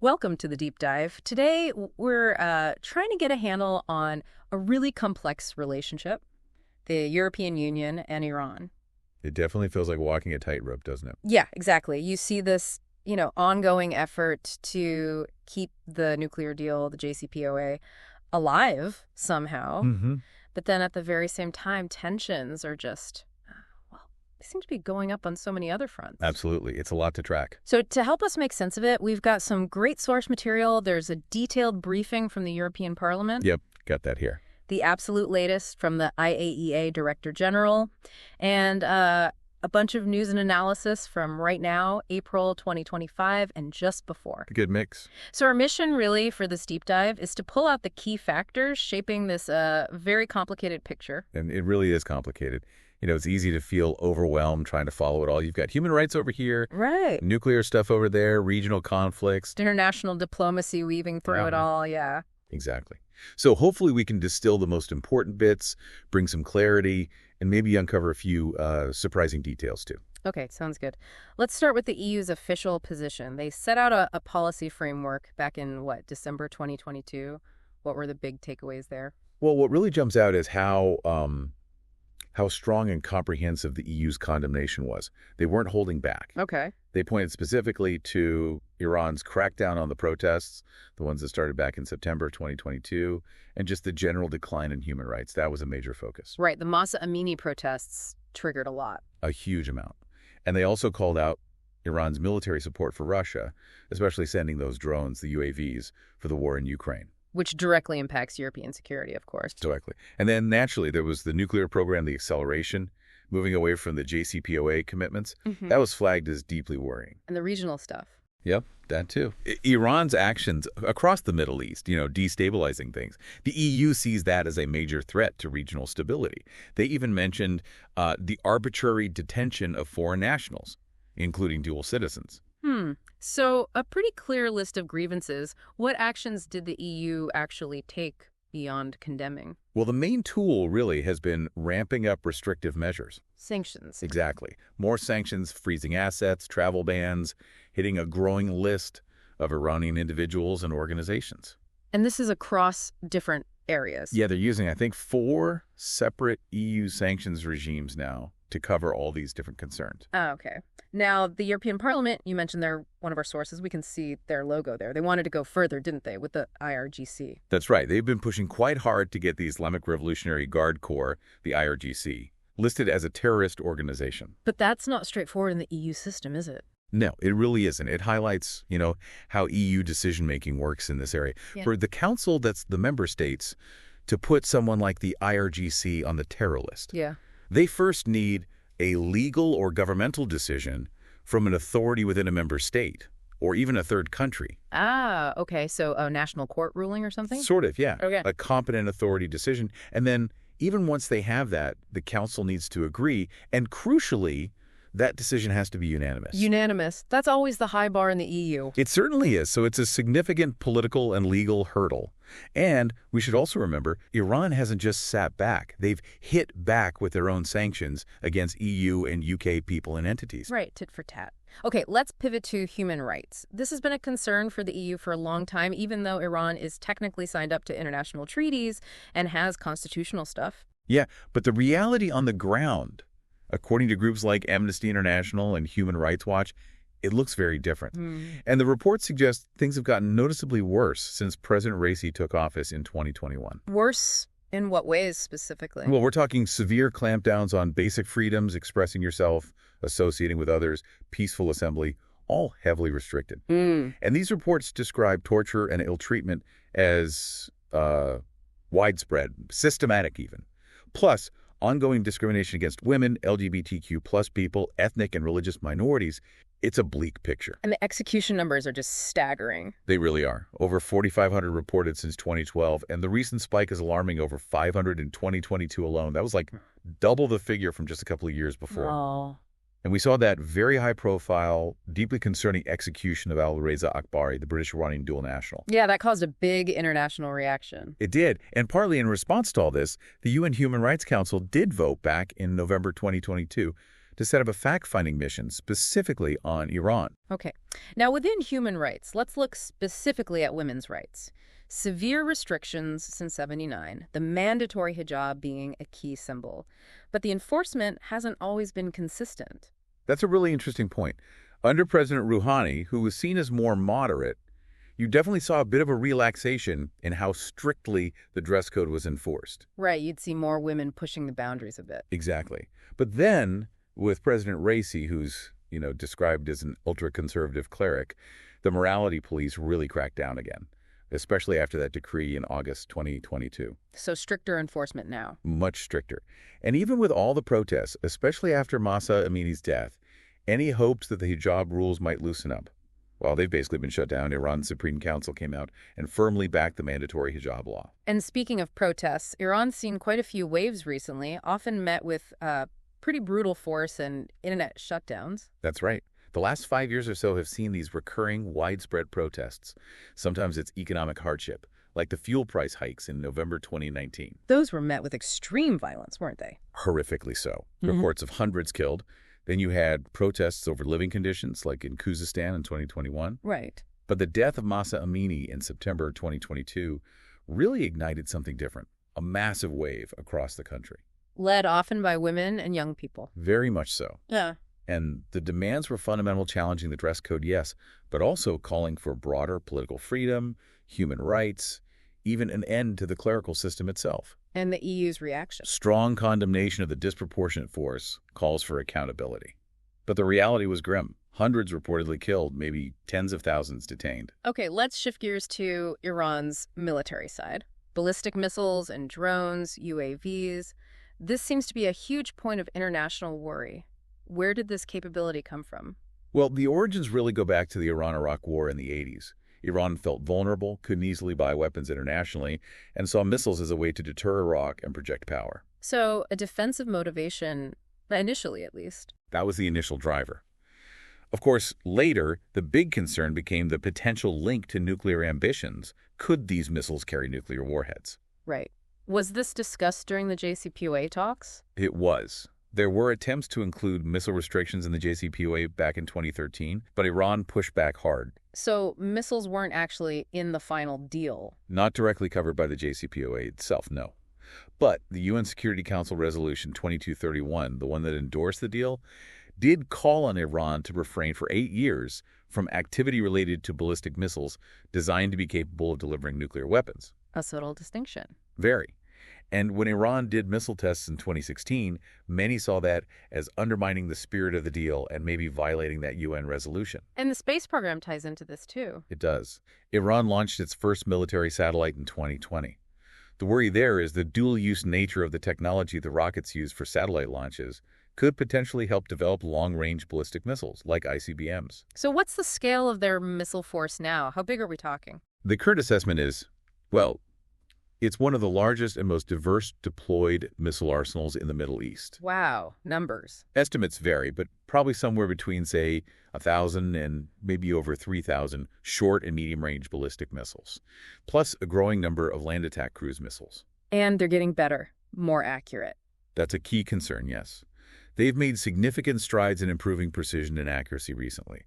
Welcome to the deep dive. Today, we're trying to get a handle on a really complex relationship, the European Union and Iran. It definitely feels like walking a tightrope, doesn't it? Yeah, exactly. You see this, ongoing effort to keep the nuclear deal, the JCPOA, alive somehow. Mm-hmm. But then at the very same time, tensions are just, they seem to be going up on so many other fronts. Absolutely. It's a lot to track. So to help us make sense of it, we've got some great source material. There's a detailed briefing from the European Parliament. Yep, got that here. The absolute latest from the IAEA Director General, and a bunch of news and analysis from right now, April 2025, and just before. A good mix. So our mission really for this deep dive is to pull out the key factors shaping this very complicated picture. And it really is complicated. It's easy to feel overwhelmed trying to follow it all. You've got human rights over here, right? Nuclear stuff over there, regional conflicts. International diplomacy weaving through it all, yeah. Exactly. So hopefully we can distill the most important bits, bring some clarity, and maybe uncover a few surprising details too. Okay, sounds good. Let's start with the EU's official position. They set out a policy framework back in, December 2022? What were the big takeaways there? Well, what really jumps out is how strong and comprehensive the EU's condemnation was. They weren't holding back. Okay. They pointed specifically to Iran's crackdown on the protests, the ones that started back in September 2022, and just the general decline in human rights. That was a major focus. Right. The Mahsa Amini protests triggered a lot. A huge amount. And they also called out Iran's military support for Russia, especially sending those drones, the UAVs, for the war in Ukraine. Which directly impacts European security, of course. Directly. And then, naturally, there was the nuclear program, the acceleration, moving away from the JCPOA commitments. Mm-hmm. That was flagged as deeply worrying. And the regional stuff. Yep, that too. Iran's actions across the Middle East, destabilizing things. The EU sees that as a major threat to regional stability. They even mentioned the arbitrary detention of foreign nationals, including dual citizens. So a pretty clear list of grievances. What actions did the EU actually take beyond condemning? Well, the main tool really has been ramping up restrictive measures. Sanctions. Exactly. More sanctions, freezing assets, travel bans, hitting a growing list of Iranian individuals and organizations. And this is across different areas. Yeah, they're using, I think, 4 separate EU sanctions regimes now to cover all these different concerns. Oh, okay. Now, the European Parliament, you mentioned they're one of our sources. We can see their logo there. They wanted to go further, didn't they, with the IRGC? That's right. They've been pushing quite hard to get the Islamic Revolutionary Guard Corps, the IRGC, listed as a terrorist organization. But that's not straightforward in the EU system, is it? No, it really isn't. It highlights, how EU decision-making works in this area. Yeah. For the Council, that's the member states, to put someone like the IRGC on the terror list. Yeah. They first need a legal or governmental decision from an authority within a member state or even a third country. Ah, okay. So a national court ruling or something? Sort of, yeah. Okay. A competent authority decision. And then even once they have that, the Council needs to agree. And crucially, that decision has to be unanimous. Unanimous. That's always the high bar in the EU. It certainly is. So it's a significant political and legal hurdle. And we should also remember, Iran hasn't just sat back. They've hit back with their own sanctions against EU and UK people and entities. Right, tit for tat. Okay, let's pivot to human rights. This has been a concern for the EU for a long time, even though Iran is technically signed up to international treaties and has constitutional stuff. Yeah, but the reality on the ground, according to groups like Amnesty International and Human Rights Watch, it looks very different. And the report suggests things have gotten noticeably worse since President Raisi took office in 2021. Worse in what ways specifically? Well, we're talking severe clampdowns on basic freedoms, expressing yourself, associating with others, peaceful assembly, all heavily restricted. And these reports describe torture and ill treatment as widespread, systematic even. Plus, ongoing discrimination against women, LGBTQ plus people, ethnic and religious minorities. It's a bleak picture. And the execution numbers are just staggering. They really are. Over 4,500 reported since 2012, and the recent spike is alarming, over 500 in 2022 alone. That was like double the figure from just a couple of years before. Oh. And we saw that very high-profile, deeply concerning execution of Al-Reza Akbari, the British-Iranian dual national. Yeah, that caused a big international reaction. It did. And partly in response to all this, the UN Human Rights Council did vote back in November 2022 to set up a fact-finding mission specifically on Iran. Okay. Now, within human rights, let's look specifically at women's rights. Severe restrictions since '79, the mandatory hijab being a key symbol. But the enforcement hasn't always been consistent. That's a really interesting point. Under President Rouhani, who was seen as more moderate, you definitely saw a bit of a relaxation in how strictly the dress code was enforced. Right, you'd see more women pushing the boundaries a bit. Exactly. But then, with President Raisi, who's, described as an ultra-conservative cleric, the morality police really cracked down again, especially after that decree in August 2022. So stricter enforcement now. Much stricter. And even with all the protests, especially after Mahsa Amini's death, any hopes that the hijab rules might loosen up? Well, they've basically been shut down. Iran's Supreme Council came out and firmly backed the mandatory hijab law. And speaking of protests, Iran's seen quite a few waves recently, often met with pretty brutal force and internet shutdowns. That's right. The last 5 years or so have seen these recurring, widespread protests. Sometimes it's economic hardship, like the fuel price hikes in November 2019. Those were met with extreme violence, weren't they? Horrifically so. Reports of hundreds killed. Then you had protests over living conditions, like in Khuzestan in 2021. Right. But the death of Mahsa Amini in September 2022 really ignited something different, a massive wave across the country. Led often by women and young people. Very much so. Yeah. And the demands were fundamental, challenging the dress code, yes, but also calling for broader political freedom, human rights, even an end to the clerical system itself. And the EU's reaction. Strong condemnation of the disproportionate force calls for accountability. But the reality was grim. Hundreds reportedly killed, maybe tens of thousands detained. Okay, let's shift gears to Iran's military side. Ballistic missiles and drones, UAVs. This seems to be a huge point of international worry. Where did this capability come from? Well, the origins really go back to the Iran-Iraq War in the 80s. Iran felt vulnerable, couldn't easily buy weapons internationally, and saw missiles as a way to deter Iraq and project power. So a defensive motivation, initially at least. That was the initial driver. Of course, later, the big concern became the potential link to nuclear ambitions. Could these missiles carry nuclear warheads? Right. Was this discussed during the JCPOA talks? It was. There were attempts to include missile restrictions in the JCPOA back in 2013, but Iran pushed back hard. So missiles weren't actually in the final deal? Not directly covered by the JCPOA itself, no. But the UN Security Council Resolution 2231, the one that endorsed the deal, did call on Iran to refrain for 8 years from activity related to ballistic missiles designed to be capable of delivering nuclear weapons. A subtle distinction. Very. And when Iran did missile tests in 2016, many saw that as undermining the spirit of the deal and maybe violating that UN resolution. And the space program ties into this, too. It does. Iran launched its first military satellite in 2020. The worry there is the dual-use nature of the technology the rockets use for satellite launches could potentially help develop long-range ballistic missiles, like ICBMs. So what's the scale of their missile force now? How big are we talking? The current assessment is, well, it's one of the largest and most diverse deployed missile arsenals in the Middle East. Wow, numbers. Estimates vary, but probably somewhere between, say, 1,000 and maybe over 3,000 short and medium-range ballistic missiles, plus a growing number of land attack cruise missiles. And they're getting better, more accurate. That's a key concern, yes. They've made significant strides in improving precision and accuracy recently.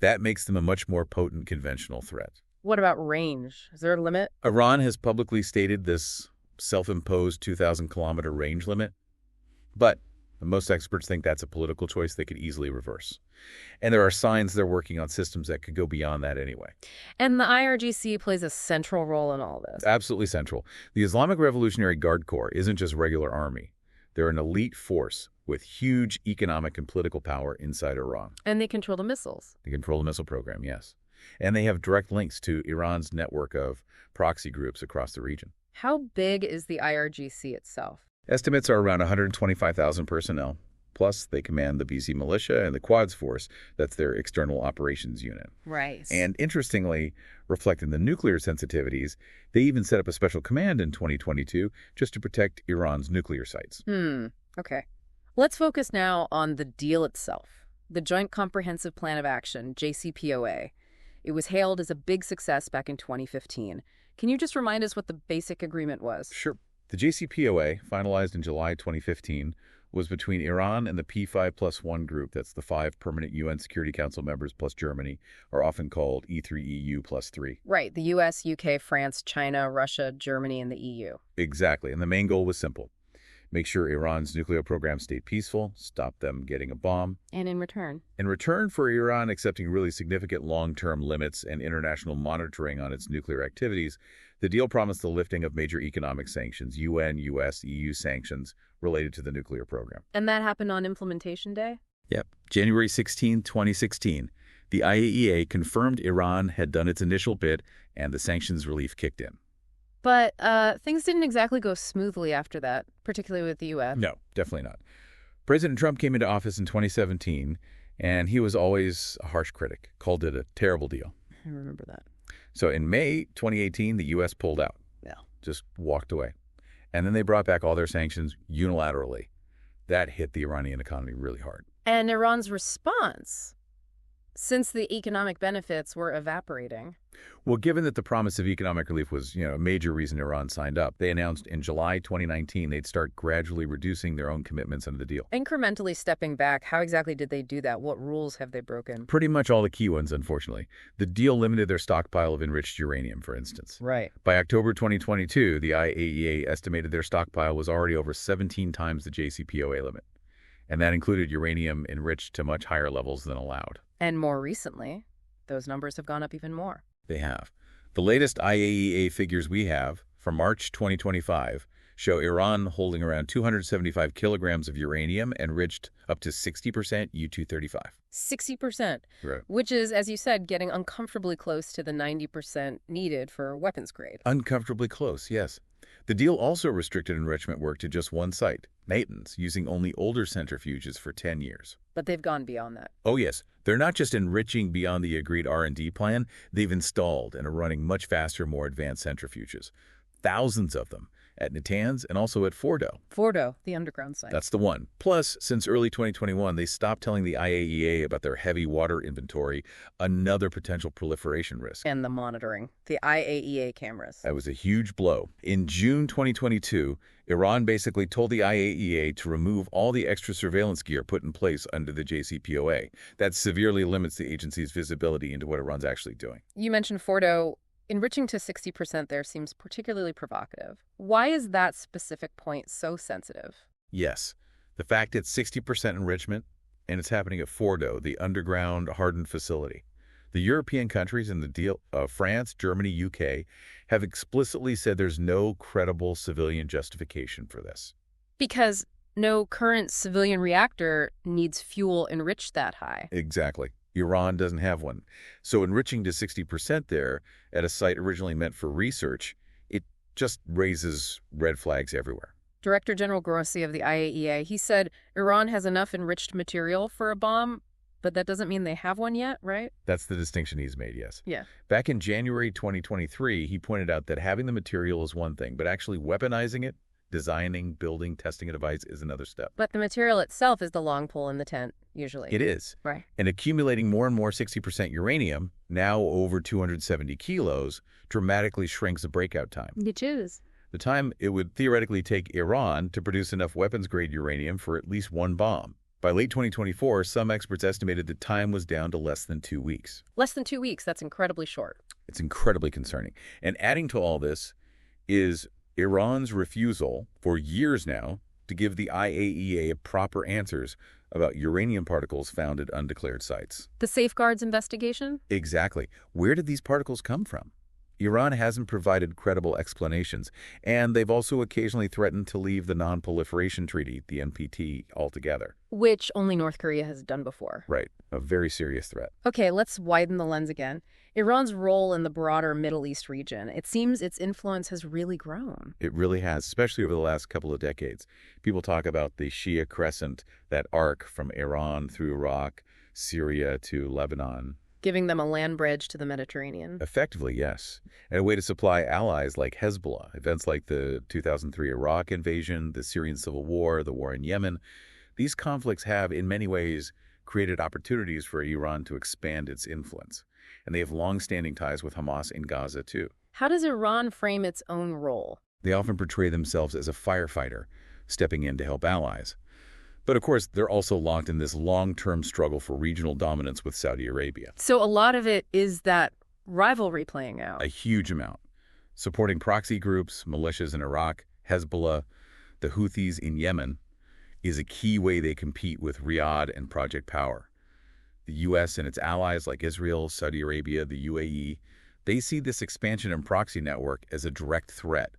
That makes them a much more potent conventional threat. What about range? Is there a limit? Iran has publicly stated this self-imposed 2,000-kilometer range limit, but most experts think that's a political choice they could easily reverse. And there are signs they're working on systems that could go beyond that anyway. And the IRGC plays a central role in all this. Absolutely central. The Islamic Revolutionary Guard Corps isn't just regular army. They're an elite force with huge economic and political power inside Iran. And they control the missiles. They control the missile program, yes. And they have direct links to Iran's network of proxy groups across the region. How big is the IRGC itself? Estimates are around 125,000 personnel. Plus, they command the BC militia and the Quds Force. That's their external operations unit. Right. And interestingly, reflecting the nuclear sensitivities, they even set up a special command in 2022 just to protect Iran's nuclear sites. Okay. Let's focus now on the deal itself. The Joint Comprehensive Plan of Action, JCPOA. It was hailed as a big success back in 2015. Can you just remind us what the basic agreement was? Sure. The JCPOA, finalized in July 2015, was between Iran and the P5+1 group. That's the 5 permanent UN Security Council members plus Germany, are often called E3EU+3. Right, the US, UK, France, China, Russia, Germany, and the EU. Exactly, and the main goal was simple. Make sure Iran's nuclear program stayed peaceful, stop them getting a bomb. And in return? In return for Iran accepting really significant long-term limits and international monitoring on its nuclear activities, the deal promised the lifting of major economic sanctions, UN, US, EU sanctions, related to the nuclear program. And that happened on implementation day? Yep. January 16, 2016, the IAEA confirmed Iran had done its initial bit and the sanctions relief kicked in. But things didn't exactly go smoothly after that, particularly with the U.S. No, definitely not. President Trump came into office in 2017, and he was always a harsh critic, called it a terrible deal. I remember that. So in May 2018, the U.S. pulled out. Yeah. Just walked away. And then they brought back all their sanctions unilaterally. That hit the Iranian economy really hard. And Iran's response, since the economic benefits were evaporating. Well, given that the promise of economic relief was, a major reason Iran signed up, they announced in July 2019 they'd start gradually reducing their own commitments under the deal. Incrementally stepping back, how exactly did they do that? What rules have they broken? Pretty much all the key ones, unfortunately. The deal limited their stockpile of enriched uranium, for instance. Right. By October 2022, the IAEA estimated their stockpile was already over 17 times the JCPOA limit. And that included uranium enriched to much higher levels than allowed. And more recently, those numbers have gone up even more. They have. The latest IAEA figures we have, from March 2025, show Iran holding around 275 kilograms of uranium enriched up to 60% U-235. 60%, Right. Which is, as you said, getting uncomfortably close to the 90% needed for weapons grade. Uncomfortably close, yes. The deal also restricted enrichment work to just one site, Natanz, using only older centrifuges for 10 years. But they've gone beyond that. Oh, yes. They're not just enriching beyond the agreed R&D plan. They've installed and are running much faster, more advanced centrifuges. Thousands of them at Natanz and also at Fordo. Fordo, the underground site. That's the one. Plus, since early 2021, they stopped telling the IAEA about their heavy water inventory, another potential proliferation risk. And the monitoring, the IAEA cameras. That was a huge blow. In June 2022, Iran basically told the IAEA to remove all the extra surveillance gear put in place under the JCPOA. That severely limits the agency's visibility into what Iran's actually doing. You mentioned Fordo. Enriching to 60% there seems particularly provocative. Why is that specific point so sensitive? Yes. The fact it's 60% enrichment, and it's happening at Fordo, the underground hardened facility. The European countries in the deal, France, Germany, UK, have explicitly said there's no credible civilian justification for this. Because no current civilian reactor needs fuel enriched that high. Exactly. Iran doesn't have one. So enriching to 60% there at a site originally meant for research, it just raises red flags everywhere. Director General Grossi of the IAEA, he said Iran has enough enriched material for a bomb, but that doesn't mean they have one yet, right? That's the distinction he's made, yes. Yeah. Back in January 2023, he pointed out that having the material is one thing, but actually weaponizing it, designing, building, testing a device is another step. But the material itself is the long pole in the tent, usually. It is. Right. And accumulating more and more 60% uranium, now over 270 kilos, dramatically shrinks the breakout time. You choose. The time it would theoretically take Iran to produce enough weapons-grade uranium for at least one bomb. By late 2024, some experts estimated the time was down to less than 2 weeks. Less than 2 weeks. That's incredibly short. It's incredibly concerning. And adding to all this is Iran's refusal for years now to give the IAEA proper answers about uranium particles found at undeclared sites. The safeguards investigation? Exactly. Where did these particles come from? Iran hasn't provided credible explanations, and they've also occasionally threatened to leave the Non-Proliferation Treaty, the NPT, altogether. Which only North Korea has done before. Right. A very serious threat. Okay, let's widen the lens again. Iran's role in the broader Middle East region. It seems its influence has really grown. It really has, especially over the last couple of decades. People talk about the Shia Crescent, that arc from Iran through Iraq, Syria to Lebanon. Giving them a land bridge to the Mediterranean. Effectively, yes. And a way to supply allies like Hezbollah. Events like the 2003 Iraq invasion, the Syrian civil war, the war in Yemen. These conflicts have, in many ways, created opportunities for Iran to expand its influence. And they have long-standing ties with Hamas in Gaza, too. How does Iran frame its own role? They often portray themselves as a firefighter, stepping in to help allies. But of course, they're also locked in this long-term struggle for regional dominance with Saudi Arabia. So a lot of it is that rivalry playing out. A huge amount. Supporting proxy groups, militias in Iraq, Hezbollah, the Houthis in Yemen is a key way they compete with Riyadh and Project Power. The U.S. and its allies like Israel, Saudi Arabia, the UAE, they see this expansion in proxy network as a direct threat.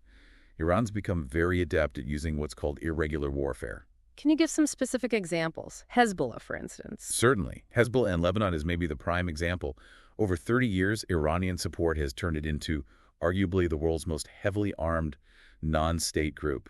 Iran's become very adept at using what's called irregular warfare. Can you give some specific examples? Hezbollah, for instance. Certainly. Hezbollah in Lebanon is maybe the prime example. Over 30 years, Iranian support has turned it into arguably the world's most heavily armed non-state group.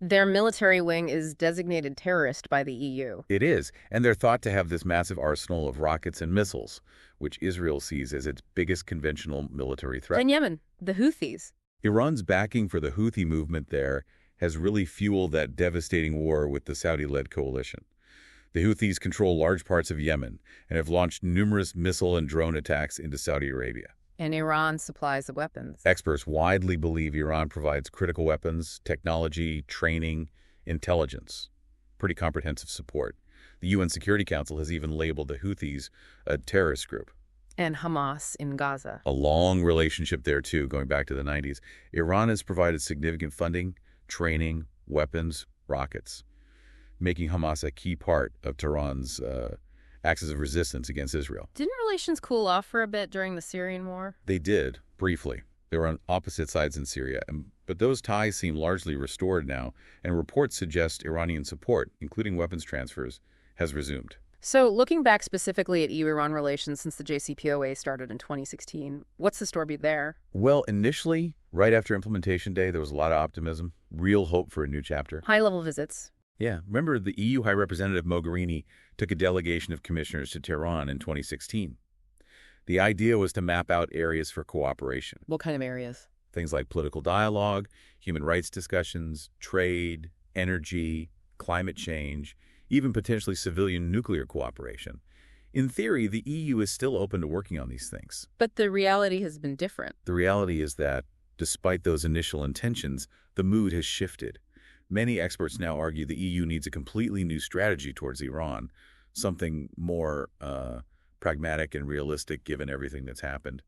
Their military wing is designated terrorist by the EU. It is, and they're thought to have this massive arsenal of rockets and missiles, which Israel sees as its biggest conventional military threat. And Yemen, the Houthis. Iran's backing for the Houthi movement there has really fueled that devastating war with the Saudi-led coalition. The Houthis control large parts of Yemen and have launched numerous missile and drone attacks into Saudi Arabia. And Iran supplies the weapons. Experts widely believe Iran provides critical weapons, technology, training, intelligence. Pretty comprehensive support. The UN Security Council has even labeled the Houthis a terrorist group. And Hamas in Gaza. A long relationship there, too, going back to the 90s. Iran has provided significant funding, training, weapons, rockets, making Hamas a key part of Tehran's axis of resistance against Israel. Didn't relations cool off for a bit during the Syrian war? They did, briefly. They were on opposite sides in Syria, but those ties seem largely restored now, and reports suggest Iranian support, including weapons transfers, has resumed. So looking back specifically at EU-Iran relations since the JCPOA started in 2016, what's the story there? Well, initially, right after implementation day, there was a lot of optimism, real hope for a new chapter. High-level visits. Yeah, remember the EU High Representative Mogherini took a delegation of commissioners to Tehran in 2016. The idea was to map out areas for cooperation. What kind of areas? Things like political dialogue, human rights discussions, trade, energy, climate change, even potentially civilian nuclear cooperation. In theory, the EU is still open to working on these things. But the reality has been different. The reality is that, despite those initial intentions, the mood has shifted. Many experts now argue the EU needs a completely new strategy towards Iran, something more pragmatic and realistic given everything that's happened.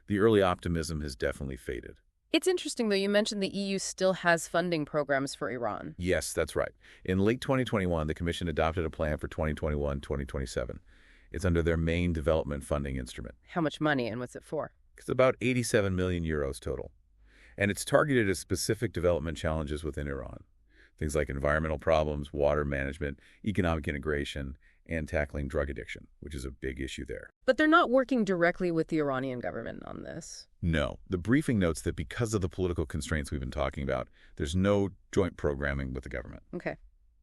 The early optimism has definitely faded. It's interesting, though, you mentioned the EU still has funding programs for Iran. Yes, that's right. In late 2021, the Commission adopted a plan for 2021-2027. It's under their main development funding instrument. How much money and what's it for? It's about 87 million euros total. And it's targeted at specific development challenges within Iran. Things like environmental problems, water management, economic integration, and tackling drug addiction, which is a big issue there. But they're not working directly with the Iranian government on this. No. The briefing notes that because of the political constraints we've been talking about, there's no joint programming with the government. Okay.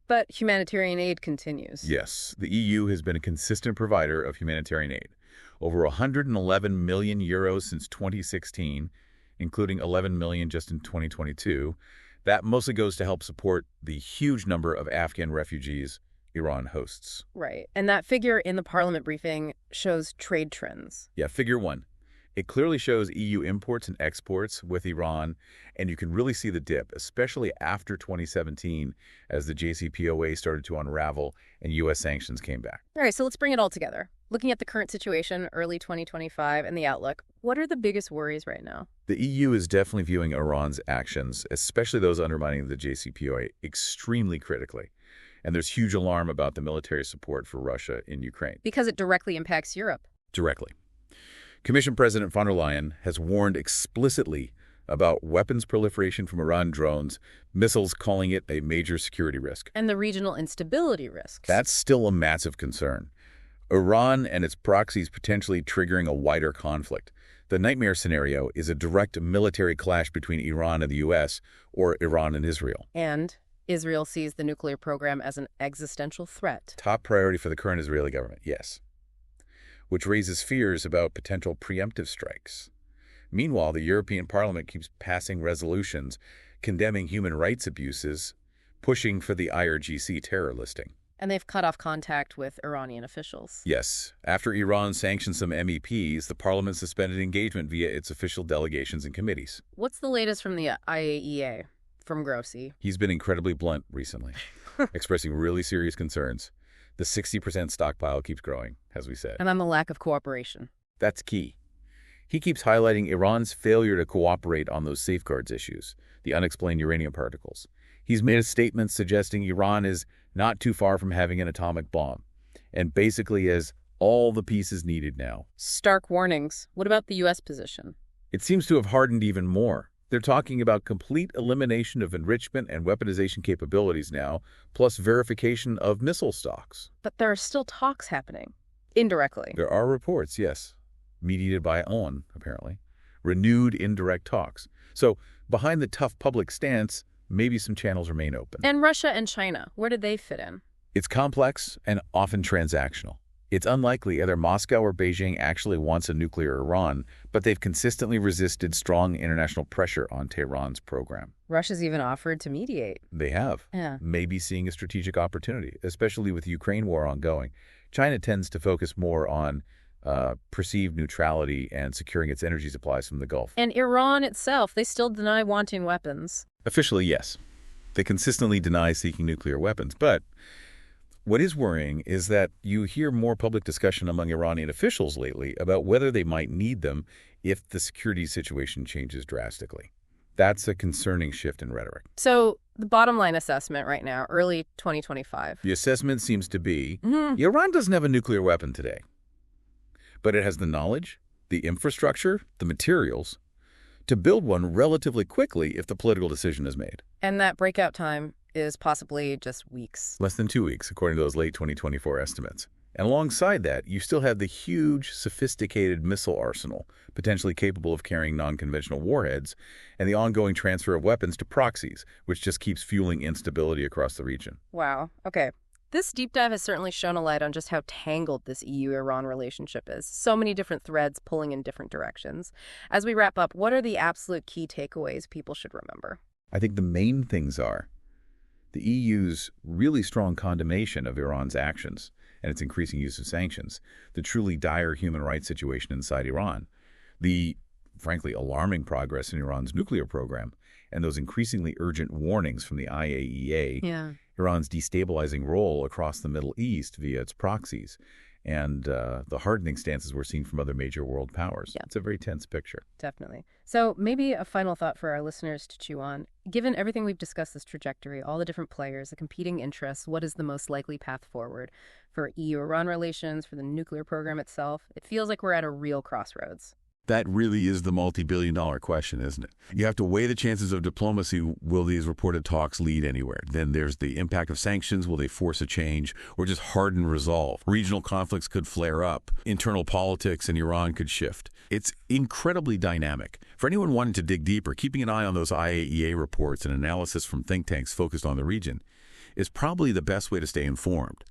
But humanitarian aid continues. Yes. The EU has been a consistent provider of humanitarian aid. Over 111 million euros since 2016, including 11 million just in 2022. That mostly goes to help support the huge number of Afghan refugees Iran hosts. Right. And that figure in the parliament briefing shows trade trends. Yeah, figure 1. It clearly shows EU imports and exports with Iran, and you can really see the dip, especially after 2017 as the JCPOA started to unravel and U.S. sanctions came back. All right, so let's bring it all together. Looking at the current situation, early 2025, and the outlook, what are the biggest worries right now? The EU is definitely viewing Iran's actions, especially those undermining the JCPOA, extremely critically. And there's huge alarm about the military support for Russia in Ukraine. Because it directly impacts Europe. Directly. Commission President von der Leyen has warned explicitly about weapons proliferation from Iran drones, missiles, calling it a major security risk. And the regional instability risks. That's still a massive concern. Iran and its proxies potentially triggering a wider conflict. The nightmare scenario is a direct military clash between Iran and the U.S. or Iran and Israel. And Israel sees the nuclear program as an existential threat. Top priority for the current Israeli government, yes. Which raises fears about potential preemptive strikes. Meanwhile, the European Parliament keeps passing resolutions condemning human rights abuses, pushing for the IRGC terror listing. And they've cut off contact with Iranian officials. Yes. After Iran sanctioned some MEPs, the parliament suspended engagement via its official delegations and committees. What's the latest from the IAEA, from Grossi? He's been incredibly blunt recently. expressing really serious concerns. The 60% stockpile keeps growing, as we said. And then the lack of cooperation. That's key. He keeps highlighting Iran's failure to cooperate on those safeguards issues, the unexplained uranium particles. He's made a statement suggesting Iran is not too far from having an atomic bomb, and basically has all the pieces needed now. Stark warnings. What about the U.S. position? It seems to have hardened even more. They're talking about complete elimination of enrichment and weaponization capabilities now, plus verification of missile stocks. But there are still talks happening. Indirectly. There are reports, yes, mediated by ON, apparently. Renewed indirect talks. So, behind the tough public stance, maybe some channels remain open. And Russia and China, where do they fit in? It's complex and often transactional. It's unlikely either Moscow or Beijing actually wants a nuclear Iran, but they've consistently resisted strong international pressure on Tehran's program. Russia's even offered to mediate. They have. Yeah. Maybe seeing a strategic opportunity, especially with the Ukraine war ongoing. China tends to focus more on perceived neutrality and securing its energy supplies from the Gulf. And Iran itself, they still deny wanting weapons. Officially, yes. They consistently deny seeking nuclear weapons, but what is worrying is that you hear more public discussion among Iranian officials lately about whether they might need them if the security situation changes drastically. That's a concerning shift in rhetoric. So the bottom line assessment right now, early 2025. The assessment seems to be, Iran doesn't have a nuclear weapon today, but it has the knowledge, the infrastructure, the materials to build one relatively quickly if the political decision is made. And that breakout time is possibly just weeks. Less than 2 weeks, according to those late 2024 estimates. And alongside that, you still have the huge, sophisticated missile arsenal, potentially capable of carrying non-conventional warheads, and the ongoing transfer of weapons to proxies, which just keeps fueling instability across the region. Wow. Okay. This deep dive has certainly shown a light on just how tangled this EU-Iran relationship is. So many different threads pulling in different directions. As we wrap up, what are the absolute key takeaways people should remember? I think the main things are the EU's really strong condemnation of Iran's actions and its increasing use of sanctions, the truly dire human rights situation inside Iran, the, frankly, alarming progress in Iran's nuclear program, and those increasingly urgent warnings from the IAEA, Iran's destabilizing role across the Middle East via its proxies, and the hardening stances we're seeing from other major world powers. Yeah. It's a very tense picture. Definitely. So maybe a final thought for our listeners to chew on. Given everything we've discussed, this trajectory, all the different players, the competing interests, what is the most likely path forward for EU-Iran relations, for the nuclear program itself? It feels like we're at a real crossroads. That really is the multi-billion-dollar question, isn't it? You have to weigh the chances of diplomacy. Will these reported talks lead anywhere? Then there's the impact of sanctions. Will they force a change or just harden resolve? Regional conflicts could flare up. Internal politics in Iran could shift. It's incredibly dynamic. For anyone wanting to dig deeper, keeping an eye on those IAEA reports and analysis from think tanks focused on the region is probably the best way to stay informed.